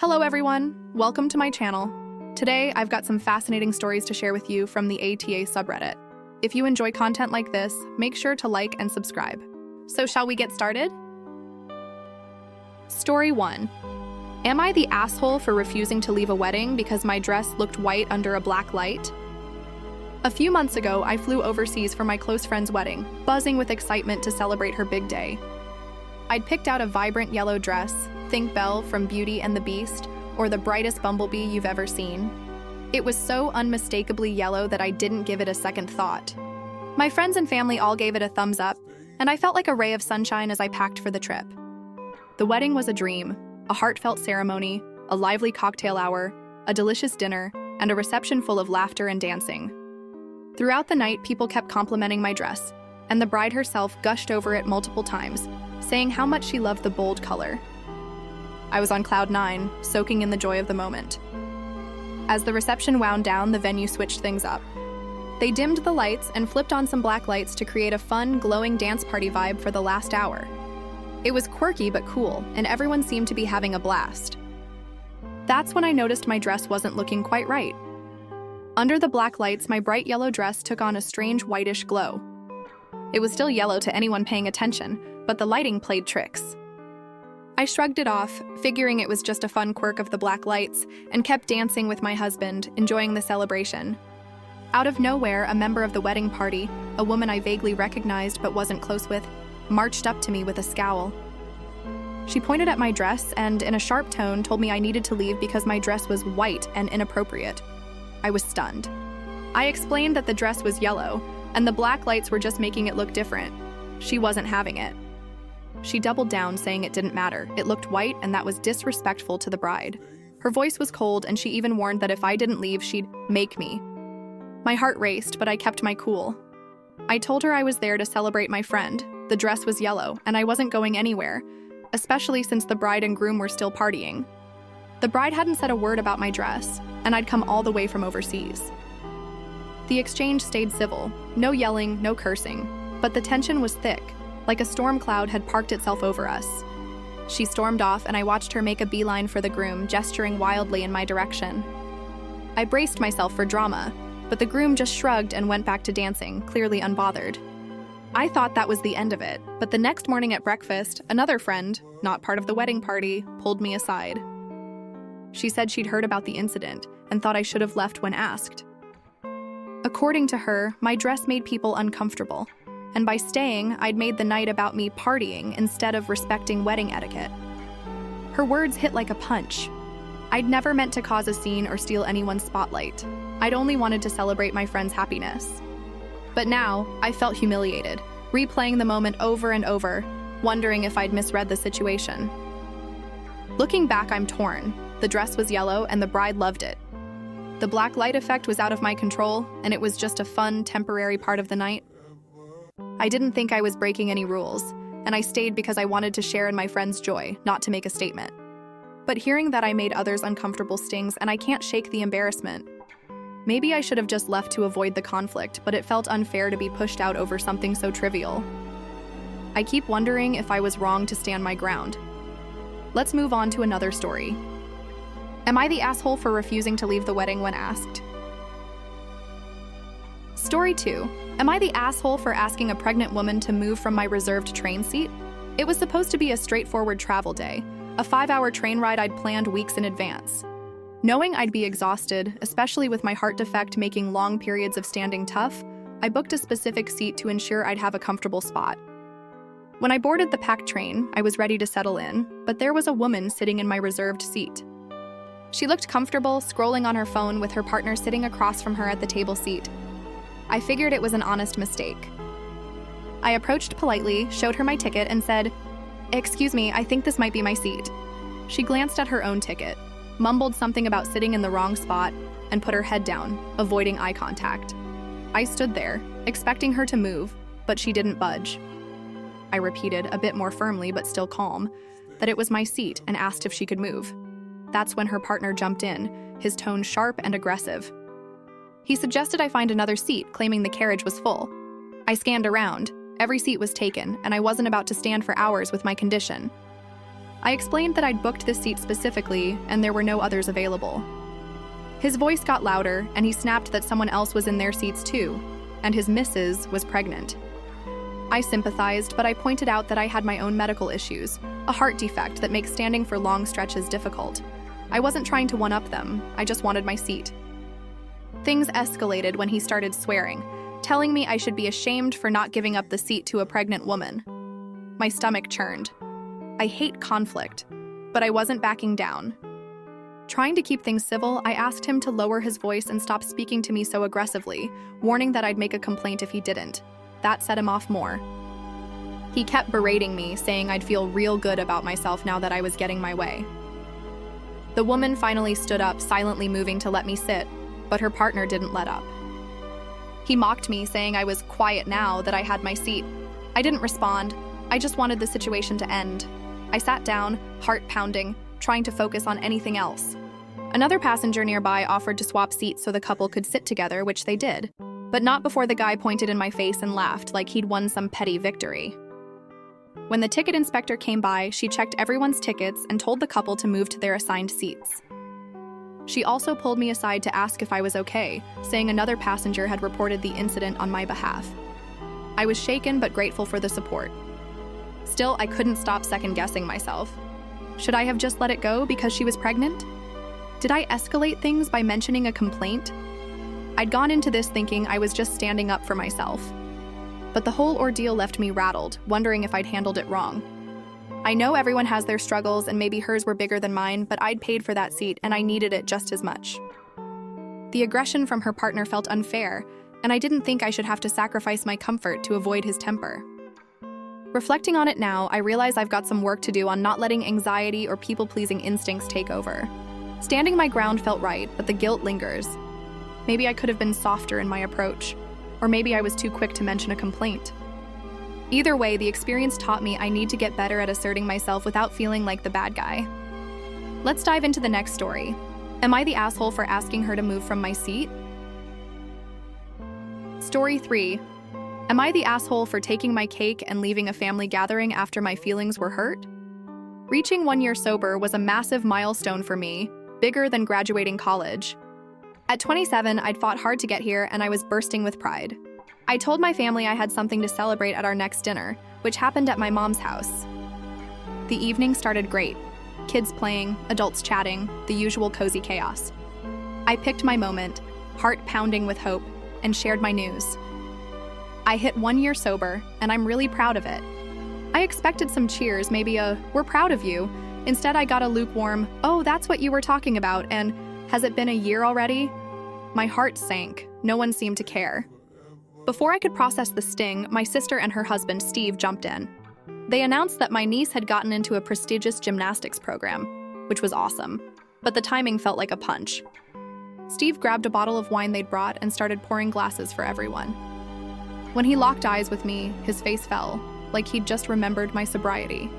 Hello everyone, welcome to my channel. Today I've got some fascinating stories to share with you from the AITA subreddit. If you enjoy content like this, make sure to like and subscribe. So shall we get started? Story 1. Am I the asshole for refusing to leave a wedding because my dress looked white under a black light? A few months ago, I flew overseas for my close friend's wedding, buzzing with excitement to celebrate her big day. I'd picked out a vibrant yellow dress, think Belle from Beauty and the Beast, or the brightest bumblebee you've ever seen. It was so unmistakably yellow that I didn't give it a second thought. My friends and family all gave it a thumbs up, and I felt like a ray of sunshine as I packed for the trip. The wedding was a dream, a heartfelt ceremony, a lively cocktail hour, a delicious dinner, and a reception full of laughter and dancing. Throughout the night, people kept complimenting my dress, and the bride herself gushed over it multiple times, saying how much she loved the bold color. I was on cloud 9, soaking in the joy of the moment. As the reception wound down, the venue switched things up. They dimmed the lights and flipped on some black lights to create a fun, glowing dance party vibe for the last hour. It was quirky but cool, and everyone seemed to be having a blast. That's when I noticed my dress wasn't looking quite right. Under the black lights, my bright yellow dress took on a strange whitish glow. It was still yellow to anyone paying attention, but the lighting played tricks. I shrugged it off, figuring it was just a fun quirk of the black lights, and kept dancing with my husband, enjoying the celebration. Out of nowhere, a member of the wedding party, a woman I vaguely recognized but wasn't close with, marched up to me with a scowl. She pointed at my dress and, in a sharp tone, told me I needed to leave because my dress was white and inappropriate. I was stunned. I explained that the dress was yellow, and the black lights were just making it look different. She wasn't having it. She doubled down, saying it didn't matter. It looked white, and that was disrespectful to the bride. Her voice was cold, and she even warned that if I didn't leave, she'd make me. My heart raced, but I kept my cool. I told her I was there to celebrate my friend. The dress was yellow, and I wasn't going anywhere, especially since the bride and groom were still partying. The bride hadn't said a word about my dress, and I'd come all the way from overseas. The exchange stayed civil, no yelling, no cursing, but the tension was thick, like a storm cloud had parked itself over us. She stormed off, and I watched her make a beeline for the groom, gesturing wildly in my direction. I braced myself for drama, but the groom just shrugged and went back to dancing, clearly unbothered. I thought that was the end of it, but the next morning at breakfast, another friend, not part of the wedding party, pulled me aside. She said she'd heard about the incident and thought I should have left when asked. According to her, my dress made people uncomfortable, and by staying, I'd made the night about me partying instead of respecting wedding etiquette. Her words hit like a punch. I'd never meant to cause a scene or steal anyone's spotlight. I'd only wanted to celebrate my friend's happiness. But now, I felt humiliated, replaying the moment over and over, wondering if I'd misread the situation. Looking back, I'm torn. The dress was yellow, and the bride loved it. The black light effect was out of my control, and it was just a fun, temporary part of the night. I didn't think I was breaking any rules, and I stayed because I wanted to share in my friend's joy, not to make a statement. But hearing that I made others uncomfortable stings, and I can't shake the embarrassment. Maybe I should have just left to avoid the conflict, but it felt unfair to be pushed out over something so trivial. I keep wondering if I was wrong to stand my ground. Let's move on to another story. Am I the asshole for refusing to leave the wedding when asked? Story 2. Am I the asshole for asking a pregnant woman to move from my reserved train seat? It was supposed to be a straightforward travel day, a 5-hour train ride I'd planned weeks in advance. Knowing I'd be exhausted, especially with my heart defect making long periods of standing tough, I booked a specific seat to ensure I'd have a comfortable spot. When I boarded the packed train, I was ready to settle in, but there was a woman sitting in my reserved seat. She looked comfortable, scrolling on her phone with her partner sitting across from her at the table seat. I figured it was an honest mistake. I approached politely, showed her my ticket, and said, "Excuse me, I think this might be my seat." She glanced at her own ticket, mumbled something about sitting in the wrong spot, and put her head down, avoiding eye contact. I stood there, expecting her to move, but she didn't budge. I repeated, a bit more firmly but still calm, that it was my seat and asked if she could move. That's when her partner jumped in, his tone sharp and aggressive. He suggested I find another seat, claiming the carriage was full. I scanned around. Every seat was taken, and I wasn't about to stand for hours with my condition. I explained that I'd booked this seat specifically and there were no others available. His voice got louder and he snapped that someone else was in their seats too, and his missus was pregnant. I sympathized, but I pointed out that I had my own medical issues, a heart defect that makes standing for long stretches difficult. I wasn't trying to one-up them, I just wanted my seat. Things escalated when he started swearing, telling me I should be ashamed for not giving up the seat to a pregnant woman. My stomach churned. I hate conflict, but I wasn't backing down. Trying to keep things civil, I asked him to lower his voice and stop speaking to me so aggressively, warning that I'd make a complaint if he didn't. That set him off more. He kept berating me, saying I'd feel real good about myself now that I was getting my way. The woman finally stood up, silently moving to let me sit, but her partner didn't let up. He mocked me, saying I was quiet now that I had my seat. I didn't respond. I just wanted the situation to end. I sat down, heart pounding, trying to focus on anything else. Another passenger nearby offered to swap seats so the couple could sit together, which they did, but not before the guy pointed in my face and laughed like he'd won some petty victory. When the ticket inspector came by, she checked everyone's tickets and told the couple to move to their assigned seats. She also pulled me aside to ask if I was okay, saying another passenger had reported the incident on my behalf. I was shaken but grateful for the support. Still, I couldn't stop second-guessing myself. Should I have just let it go because she was pregnant? Did I escalate things by mentioning a complaint? I'd gone into this thinking I was just standing up for myself. But the whole ordeal left me rattled, wondering if I'd handled it wrong. I know everyone has their struggles and maybe hers were bigger than mine, but I'd paid for that seat and I needed it just as much. The aggression from her partner felt unfair, and I didn't think I should have to sacrifice my comfort to avoid his temper. Reflecting on it now, I realize I've got some work to do on not letting anxiety or people-pleasing instincts take over. Standing my ground felt right, but the guilt lingers. Maybe I could have been softer in my approach, or maybe I was too quick to mention a complaint. Either way, the experience taught me I need to get better at asserting myself without feeling like the bad guy. Let's dive into the next story. Am I the asshole for asking her to move from my seat? Story 3. Am I the asshole for taking my cake and leaving a family gathering after my feelings were hurt? Reaching 1 year sober was a massive milestone for me, bigger than graduating college. At 27, I'd fought hard to get here and I was bursting with pride. I told my family I had something to celebrate at our next dinner, which happened at my mom's house. The evening started great. Kids playing, adults chatting, the usual cozy chaos. I picked my moment, heart pounding with hope, and shared my news. I hit 1 year sober, and I'm really proud of it. I expected some cheers, maybe a, "we're proud of you." Instead, I got a lukewarm, "oh, that's what you were talking about," and "has it been a year already?" My heart sank. No one seemed to care. Before I could process the sting, my sister and her husband, Steve, jumped in. They announced that my niece had gotten into a prestigious gymnastics program, which was awesome, but the timing felt like a punch. Steve grabbed a bottle of wine they'd brought and started pouring glasses for everyone. When he locked eyes with me, his face fell, like he'd just remembered my sobriety.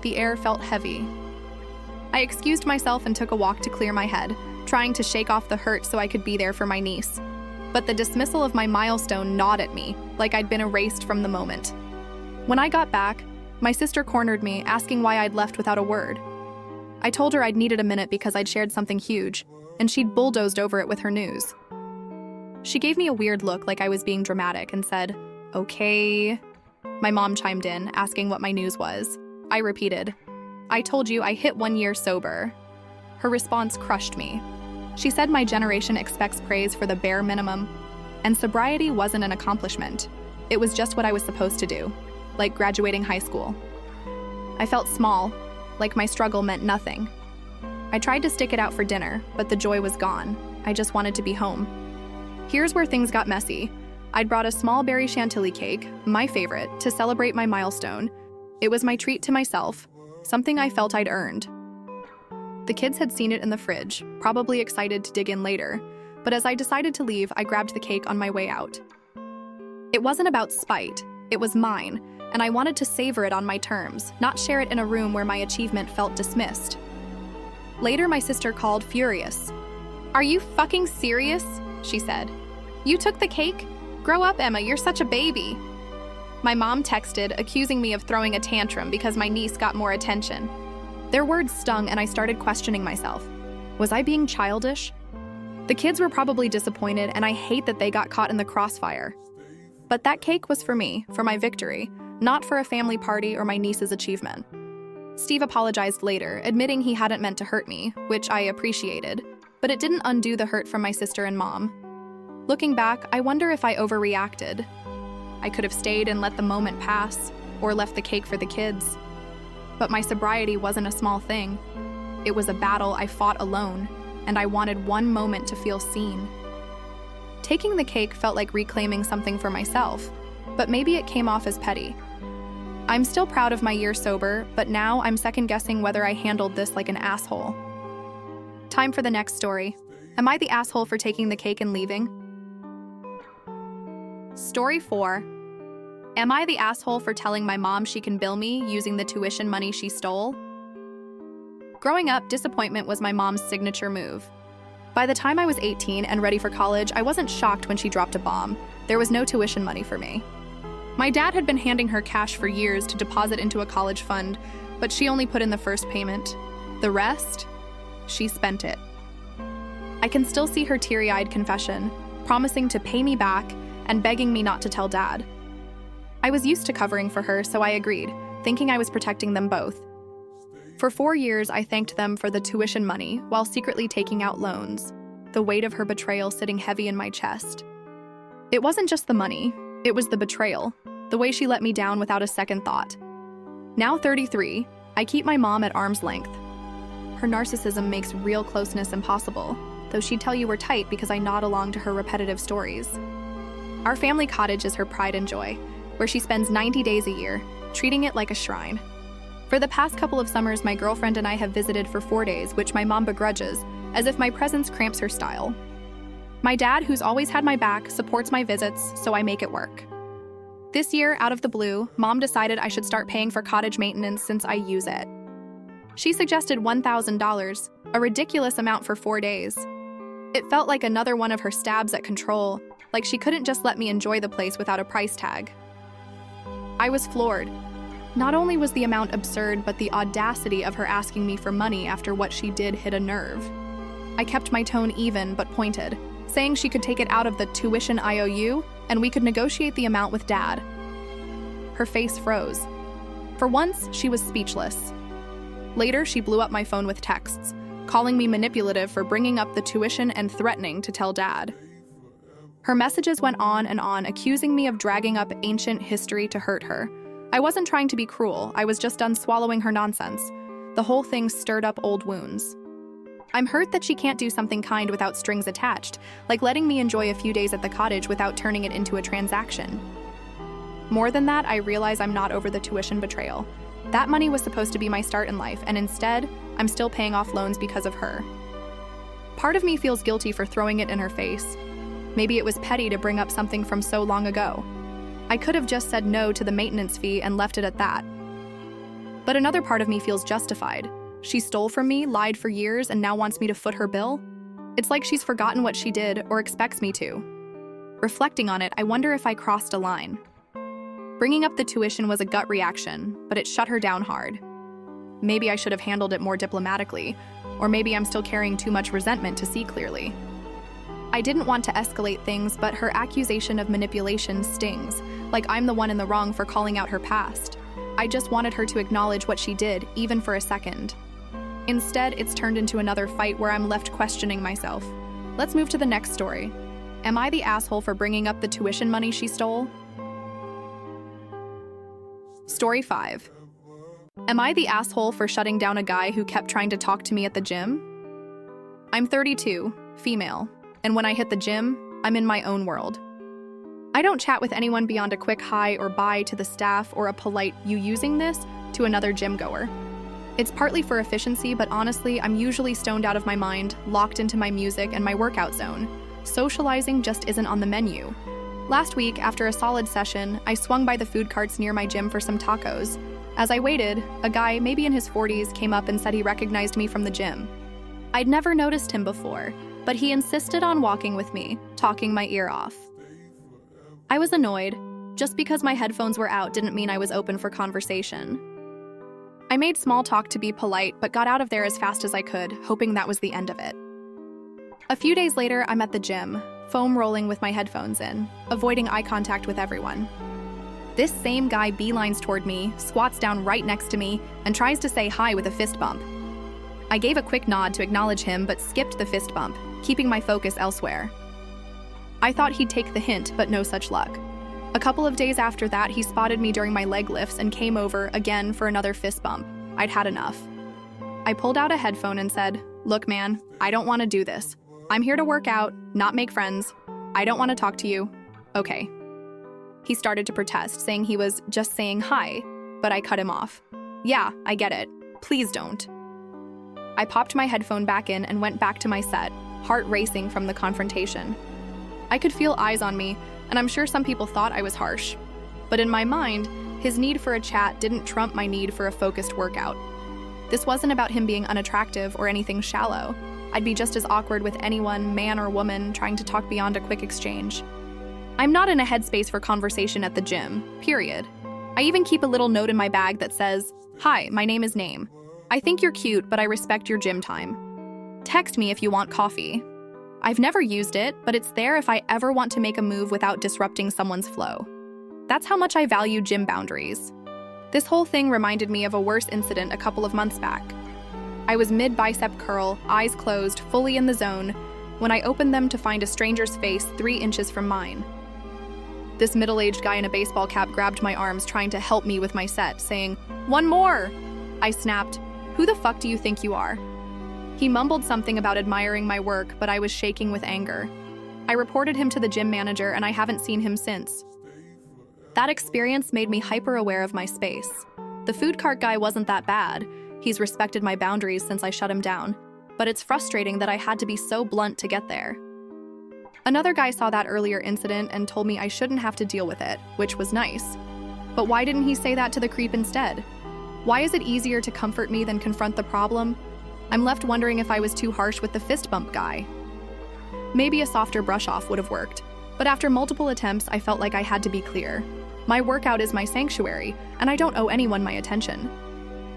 The air felt heavy. I excused myself and took a walk to clear my head, trying to shake off the hurt so I could be there for my niece. But the dismissal of my milestone gnawed at me, like I'd been erased from the moment. When I got back, my sister cornered me, asking why I'd left without a word. I told her I'd needed a minute because I'd shared something huge, and she'd bulldozed over it with her news. She gave me a weird look like I was being dramatic and said, "Okay." My mom chimed in, asking what my news was. I repeated, "I told you I hit 1 year sober." Her response crushed me. She said my generation expects praise for the bare minimum, and sobriety wasn't an accomplishment. It was just what I was supposed to do, like graduating high school. I felt small, like my struggle meant nothing. I tried to stick it out for dinner, but the joy was gone. I just wanted to be home. Here's where things got messy. I'd brought a small berry chantilly cake, my favorite, to celebrate my milestone. It was my treat to myself, something I felt I'd earned. The kids had seen it in the fridge, probably excited to dig in later, but as I decided to leave, I grabbed the cake on my way out. It wasn't about spite, it was mine, and I wanted to savor it on my terms, not share it in a room where my achievement felt dismissed. Later, my sister called, furious. "Are you fucking serious?" she said. "You took the cake? Grow up, Emma, you're such a baby." My mom texted, accusing me of throwing a tantrum because my niece got more attention. Their words stung and I started questioning myself. Was I being childish? The kids were probably disappointed and I hate that they got caught in the crossfire. But that cake was for me, for my victory, not for a family party or my niece's achievement. Steve apologized later, admitting he hadn't meant to hurt me, which I appreciated, but it didn't undo the hurt from my sister and mom. Looking back, I wonder if I overreacted. I could have stayed and let the moment pass, or left the cake for the kids. But my sobriety wasn't a small thing. It was a battle I fought alone, and I wanted one moment to feel seen. Taking the cake felt like reclaiming something for myself, but maybe it came off as petty. I'm still proud of my year sober, but now I'm second-guessing whether I handled this like an asshole. Time for the next story. Am I the asshole for taking the cake and leaving? Story 4. Am I the asshole for telling my mom she can bill me using the tuition money she stole? Growing up, disappointment was my mom's signature move. By the time I was 18 and ready for college, I wasn't shocked when she dropped a bomb. There was no tuition money for me. My dad had been handing her cash for years to deposit into a college fund, but she only put in the first payment. The rest? She spent it. I can still see her teary-eyed confession, promising to pay me back and begging me not to tell Dad. I was used to covering for her, so I agreed, thinking I was protecting them both. For 4 years, I thanked them for the tuition money while secretly taking out loans, the weight of her betrayal sitting heavy in my chest. It wasn't just the money, it was the betrayal, the way she let me down without a second thought. Now 33, I keep my mom at arm's length. Her narcissism makes real closeness impossible, though she'd tell you we're tight because I nod along to her repetitive stories. Our family cottage is her pride and joy, where she spends 90 days a year, treating it like a shrine. For the past couple of summers, my girlfriend and I have visited for 4 days, which my mom begrudges, as if my presence cramps her style. My dad, who's always had my back, supports my visits, so I make it work. This year, out of the blue, Mom decided I should start paying for cottage maintenance since I use it. She suggested $1,000, a ridiculous amount for 4 days. It felt like another one of her stabs at control, like she couldn't just let me enjoy the place without a price tag. I was floored. Not only was the amount absurd, but the audacity of her asking me for money after what she did hit a nerve. I kept my tone even but pointed, saying she could take it out of the tuition IOU and we could negotiate the amount with Dad. Her face froze. For once, she was speechless. Later, she blew up my phone with texts, calling me manipulative for bringing up the tuition and threatening to tell Dad. Her messages went on and on, accusing me of dragging up ancient history to hurt her. I wasn't trying to be cruel, I was just done swallowing her nonsense. The whole thing stirred up old wounds. I'm hurt that she can't do something kind without strings attached, like letting me enjoy a few days at the cottage without turning it into a transaction. More than that, I realize I'm not over the tuition betrayal. That money was supposed to be my start in life, and instead, I'm still paying off loans because of her. Part of me feels guilty for throwing it in her face. Maybe it was petty to bring up something from so long ago. I could have just said no to the maintenance fee and left it at that. But another part of me feels justified. She stole from me, lied for years, and now wants me to foot her bill? It's like she's forgotten what she did or expects me to. Reflecting on it, I wonder if I crossed a line. Bringing up the tuition was a gut reaction, but it shut her down hard. Maybe I should have handled it more diplomatically, or maybe I'm still carrying too much resentment to see clearly. I didn't want to escalate things, but her accusation of manipulation stings, like I'm the one in the wrong for calling out her past. I just wanted her to acknowledge what she did, even for a second. Instead, it's turned into another fight where I'm left questioning myself. Let's move to the next story. Am I the asshole for bringing up the tuition money she stole? Story 5. Am I the asshole for shutting down a guy who kept trying to talk to me at the gym? I'm 32, female, and when I hit the gym, I'm in my own world. I don't chat with anyone beyond a quick hi or bye to the staff or a polite "you using this?" to another gym goer. It's partly for efficiency, but honestly, I'm usually stoned out of my mind, locked into my music and my workout zone. Socializing just isn't on the menu. Last week, after a solid session, I swung by the food carts near my gym for some tacos. As I waited, a guy, maybe in his 40s, came up and said he recognized me from the gym. I'd never noticed him before, but he insisted on walking with me, talking my ear off. I was annoyed. Just because my headphones were out didn't mean I was open for conversation. I made small talk to be polite, but got out of there as fast as I could, hoping that was the end of it. A few days later, I'm at the gym, foam rolling with my headphones in, avoiding eye contact with everyone. This same guy beelines toward me, squats down right next to me, and tries to say hi with a fist bump. I gave a quick nod to acknowledge him, but skipped the fist bump, keeping my focus elsewhere. I thought he'd take the hint, but no such luck. A couple of days after that, he spotted me during my leg lifts and came over again for another fist bump. I'd had enough. I pulled out a headphone and said, "Look, man, I don't want to do this. I'm here to work out, not make friends. I don't want to talk to you. Okay." He started to protest, saying he was just saying hi, but I cut him off. "Yeah, I get it. Please don't." I popped my headphone back in and went back to my set, heart racing from the confrontation. I could feel eyes on me, and I'm sure some people thought I was harsh. But in my mind, his need for a chat didn't trump my need for a focused workout. This wasn't about him being unattractive or anything shallow. I'd be just as awkward with anyone, man or woman, trying to talk beyond a quick exchange. I'm not in a headspace for conversation at the gym, period. I even keep a little note in my bag that says, "Hi, my name is Name. I think you're cute, but I respect your gym time. Text me if you want coffee." I've never used it, but it's there if I ever want to make a move without disrupting someone's flow. That's how much I value gym boundaries. This whole thing reminded me of a worse incident a couple of months back. I was mid-bicep curl, eyes closed, fully in the zone, when I opened them to find a stranger's face 3 inches from mine. This middle-aged guy in a baseball cap grabbed my arms, trying to help me with my set, saying, "One more!" I snapped, "Who the fuck do you think you are?" He mumbled something about admiring my work, but I was shaking with anger. I reported him to the gym manager, and I haven't seen him since. That experience made me hyper-aware of my space. The food cart guy wasn't that bad. He's respected my boundaries since I shut him down, but it's frustrating that I had to be so blunt to get there. Another guy saw that earlier incident and told me I shouldn't have to deal with it, which was nice. But why didn't he say that to the creep instead? Why is it easier to comfort me than confront the problem? I'm left wondering if I was too harsh with the fist bump guy. Maybe a softer brush-off would have worked, but after multiple attempts, I felt like I had to be clear. My workout is my sanctuary, and I don't owe anyone my attention.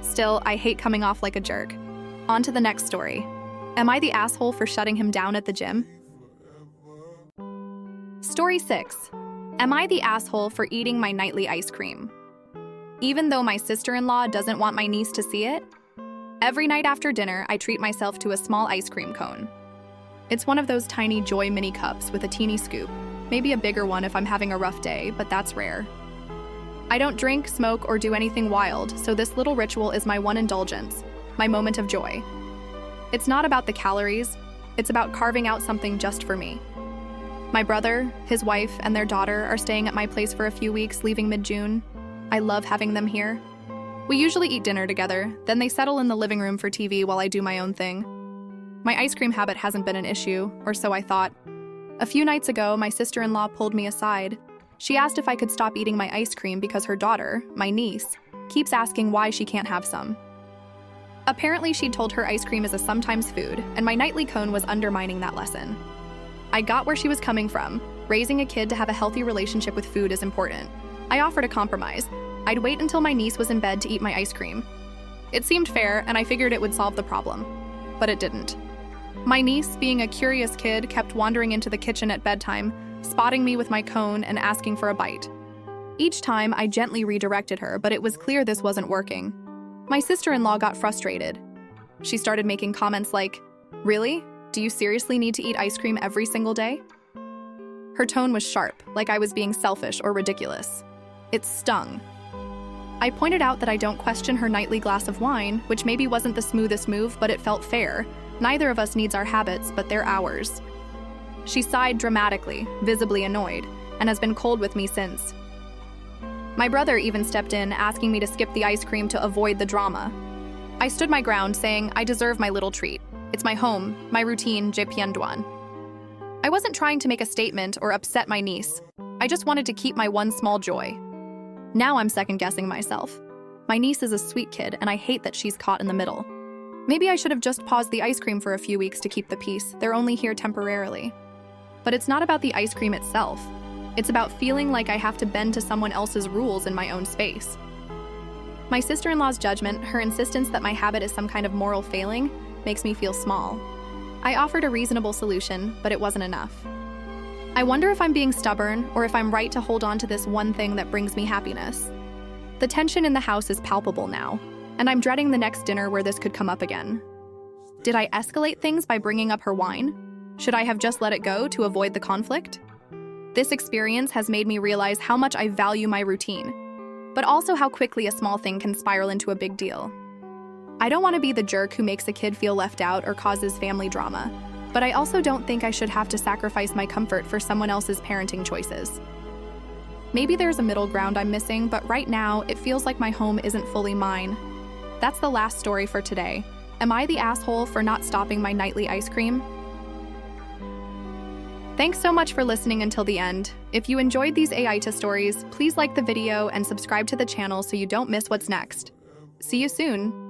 Still, I hate coming off like a jerk. On to the next story. Am I the asshole for shutting him down at the gym? Story 6. Am I the asshole for eating my nightly ice cream? Even though my sister-in-law doesn't want my niece to see it, every night after dinner, I treat myself to a small ice cream cone. It's one of those tiny Joy mini cups with a teeny scoop, maybe a bigger one if I'm having a rough day, but that's rare. I don't drink, smoke, or do anything wild, so this little ritual is my one indulgence, my moment of joy. It's not about the calories, it's about carving out something just for me. My brother, his wife, and their daughter are staying at my place for a few weeks, leaving mid-June. I love having them here. We usually eat dinner together, then they settle in the living room for TV while I do my own thing. My ice cream habit hasn't been an issue, or so I thought. A few nights ago, my sister-in-law pulled me aside. She asked if I could stop eating my ice cream because her daughter, my niece, keeps asking why she can't have some. Apparently, she'd told her ice cream is a sometimes food, and my nightly cone was undermining that lesson. I got where she was coming from. Raising a kid to have a healthy relationship with food is important. I offered a compromise. I'd wait until my niece was in bed to eat my ice cream. It seemed fair, and I figured it would solve the problem. But it didn't. My niece, being a curious kid, kept wandering into the kitchen at bedtime, spotting me with my cone and asking for a bite. Each time, I gently redirected her, but it was clear this wasn't working. My sister-in-law got frustrated. She started making comments like, "Really? Do you seriously need to eat ice cream every single day?" Her tone was sharp, like I was being selfish or ridiculous. It stung. I pointed out that I don't question her nightly glass of wine, which maybe wasn't the smoothest move, but it felt fair. Neither of us needs our habits, but they're ours. She sighed dramatically, visibly annoyed, and has been cold with me since. My brother even stepped in, asking me to skip the ice cream to avoid the drama. I stood my ground, saying I deserve my little treat. It's my home, my routine, je bien doin. I wasn't trying to make a statement or upset my niece. I just wanted to keep my one small joy. Now I'm second-guessing myself. My niece is a sweet kid, and I hate that she's caught in the middle. Maybe I should have just paused the ice cream for a few weeks to keep the peace. They're only here temporarily. But it's not about the ice cream itself. It's about feeling like I have to bend to someone else's rules in my own space. My sister-in-law's judgment, her insistence that my habit is some kind of moral failing, makes me feel small. I offered a reasonable solution, but it wasn't enough. I wonder if I'm being stubborn or if I'm right to hold on to this one thing that brings me happiness. The tension in the house is palpable now, and I'm dreading the next dinner where this could come up again. Did I escalate things by bringing up her wine? Should I have just let it go to avoid the conflict? This experience has made me realize how much I value my routine, but also how quickly a small thing can spiral into a big deal. I don't want to be the jerk who makes a kid feel left out or causes family drama, but I also don't think I should have to sacrifice my comfort for someone else's parenting choices. Maybe there's a middle ground I'm missing, but right now it feels like my home isn't fully mine. That's the last story for today. Am I the asshole for not stopping my nightly ice cream? Thanks so much for listening until the end. If you enjoyed these AITA stories, please like the video and subscribe to the channel so you don't miss what's next. See you soon.